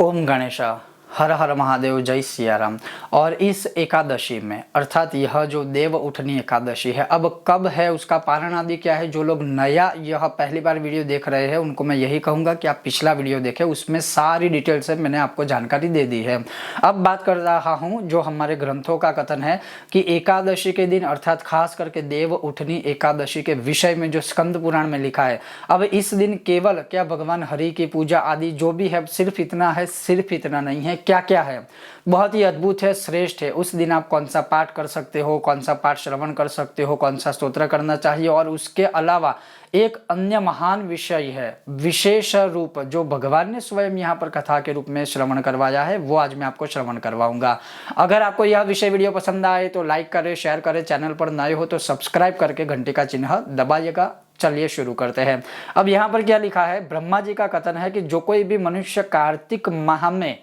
ओम गणेशा हर हर महादेव जय सिया राम। और इस एकादशी में अर्थात यह जो देव उठनी एकादशी है, अब कब है, उसका पारण आदि क्या है, जो लोग नया यह पहली बार वीडियो देख रहे हैं उनको मैं यही कहूँगा कि आप पिछला वीडियो देखें, उसमें सारी डिटेल से मैंने आपको जानकारी दे दी है। अब बात कर रहा हूँ जो हमारे ग्रंथों का कथन है कि एकादशी के दिन अर्थात खास करके देव उठनी एकादशी के विषय में जो स्कंद पुराण में लिखा है, अब इस दिन केवल क्या भगवान हरि की पूजा आदि जो भी है सिर्फ इतना है, सिर्फ इतना नहीं है, क्या क्या है, बहुत ही अद्भुत है, श्रेष्ठ है। उस दिन आप कौन सा पाठ कर सकते हो, कौन सा पाठ श्रवण कर सकते हो, कौन सा स्तोत्र करना चाहिए, और उसके अलावा एक अन्य महान विषय है, विशेष रूप जो भगवान ने स्वयं यहाँ पर कथा के रूप में श्रवण करवाया है, वो आज मैं आपको श्रवण करवाऊंगा। अगर आपको यह विषय वीडियो पसंद आए तो लाइक करें, शेयर करें, चैनल पर नए हो तो सब्सक्राइब करके घंटी का चिन्ह दबाइएगा। चलिए शुरू करते हैं। अब यहाँ पर क्या लिखा है, ब्रह्मा जी का कथन है कि जो कोई भी मनुष्य कार्तिक माह में,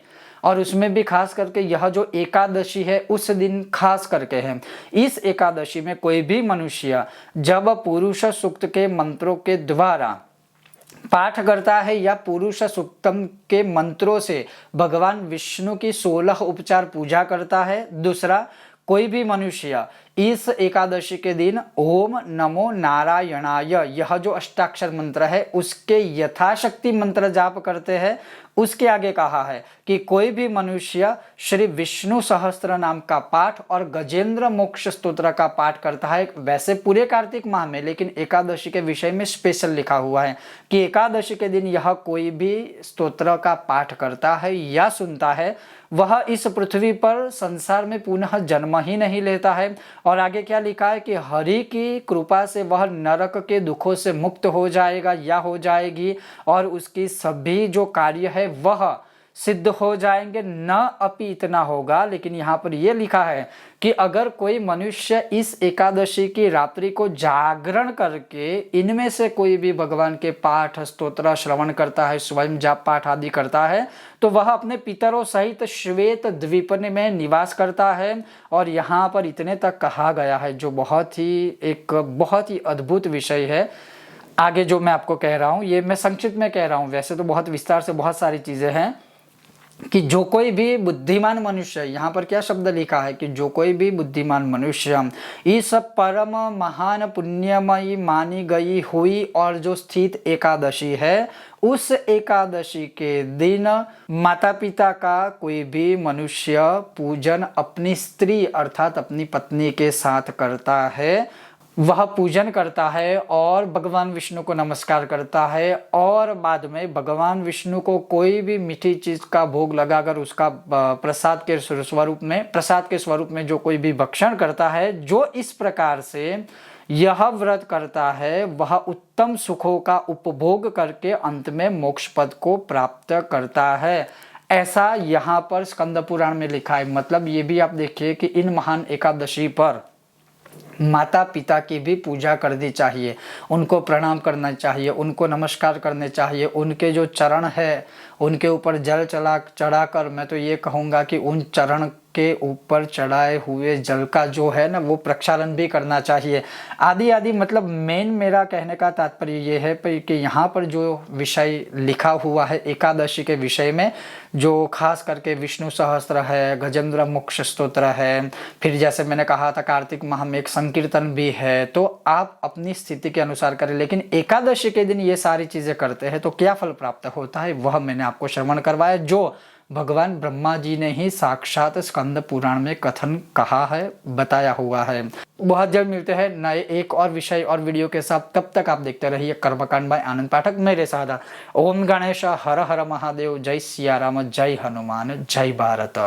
और उसमें भी खास करके यह जो एकादशी है उस दिन खास करके है, इस एकादशी में कोई भी मनुष्य जब पुरुष सूक्त के मंत्रों के द्वारा पाठ करता है या पुरुष सूक्तम के मंत्रों से भगवान विष्णु की 16 उपचार पूजा करता है। दूसरा, कोई भी मनुष्य इस एकादशी के दिन ओम नमो नारायणाय यह जो अष्टाक्षर मंत्र है उसके यथाशक्ति मंत्र जाप करते हैं। उसके आगे कहा है कि कोई भी मनुष्य श्री विष्णु सहस्त्र नाम का पाठ और गजेंद्र मोक्ष स्तोत्र का पाठ करता है। वैसे पूरे कार्तिक माह में, लेकिन एकादशी के विषय में स्पेशल लिखा हुआ है कि एकादशी के दिन यह कोई भी स्तोत्र का पाठ करता है या सुनता है, वह इस पृथ्वी पर संसार में पुनः जन्म ही नहीं लेता है। और आगे क्या लिखा है कि हरि की कृपा से वह नरक के दुखों से मुक्त हो जाएगा या हो जाएगी, और उसकी सभी जो कार्य है वह सिद्ध हो जाएंगे। न अपि इतना होगा, लेकिन यहाँ पर यह लिखा है कि अगर कोई मनुष्य इस एकादशी की रात्रि को जागरण करके इनमें से कोई भी भगवान के पाठ स्तोत्र श्रवण करता है, स्वयं जाप पाठ आदि करता है, तो वह अपने पितरों सहित श्वेत द्वीप में निवास करता है। और यहाँ पर इतने तक कहा गया है, जो बहुत ही अद्भुत विषय है। आगे जो मैं आपको कह रहा हूँ ये मैं संक्षिप्त में कह रहा हूँ, वैसे तो बहुत विस्तार से बहुत सारी चीजें हैं, कि जो कोई भी बुद्धिमान मनुष्य, यहाँ पर क्या शब्द लिखा है कि जो कोई भी बुद्धिमान मनुष्य इस परम महान पुण्यमयी मानी गई हुई और जो स्थित एकादशी है, उस एकादशी के दिन माता पिता का कोई भी मनुष्य पूजन अपनी स्त्री अर्थात अपनी पत्नी के साथ करता है, वह पूजन करता है और भगवान विष्णु को नमस्कार करता है, और बाद में भगवान विष्णु को कोई भी मीठी चीज का भोग लगाकर उसका प्रसाद के स्वरूप में जो कोई भी भक्षण करता है, जो इस प्रकार से यह व्रत करता है, वह उत्तम सुखों का उपभोग करके अंत में मोक्ष पद को प्राप्त करता है। ऐसा यहाँ पर स्कंद पुराण में लिखा है। मतलब ये भी आप देखिए कि इन महान एकादशी पर माता पिता की भी पूजा करनी चाहिए, उनको प्रणाम करना चाहिए, उनको नमस्कार करने चाहिए, उनके जो चरण है उनके ऊपर जल चढ़ाकर मैं तो ये कहूँगा कि उन चरण के ऊपर चढ़ाए हुए जल का जो है ना वो प्रक्षालन भी करना चाहिए, आदि आदि। मतलब मेन मेरा कहने का तात्पर्य ये है कि यहाँ पर जो विषय लिखा हुआ है एकादशी के विषय में, जो खास करके विष्णु सहस्त्र है, गजेंद्र मोक्ष स्तोत्र है, फिर जैसे मैंने कहा था कार्तिक माह में एक संकीर्तन भी है, तो आप अपनी स्थिति के अनुसार करें। लेकिन एकादशी के दिन ये सारी चीजें करते हैं तो क्या फल प्राप्त होता है वह मैंने आपको श्रवण करवाया, जो भगवान ब्रह्मा जी ने ही साक्षात स्कंद पुराण में कथन कहा है, बताया हुआ है। बहुत जल्द मिलते हैं नए एक और विषय और वीडियो के साथ, तब तक आप देखते रहिए कर्मकांड बाय आनंद पाठक मेरे साथ। ओम गणेश हर हर महादेव, जय सिया राम, जय हनुमान, जय भारत।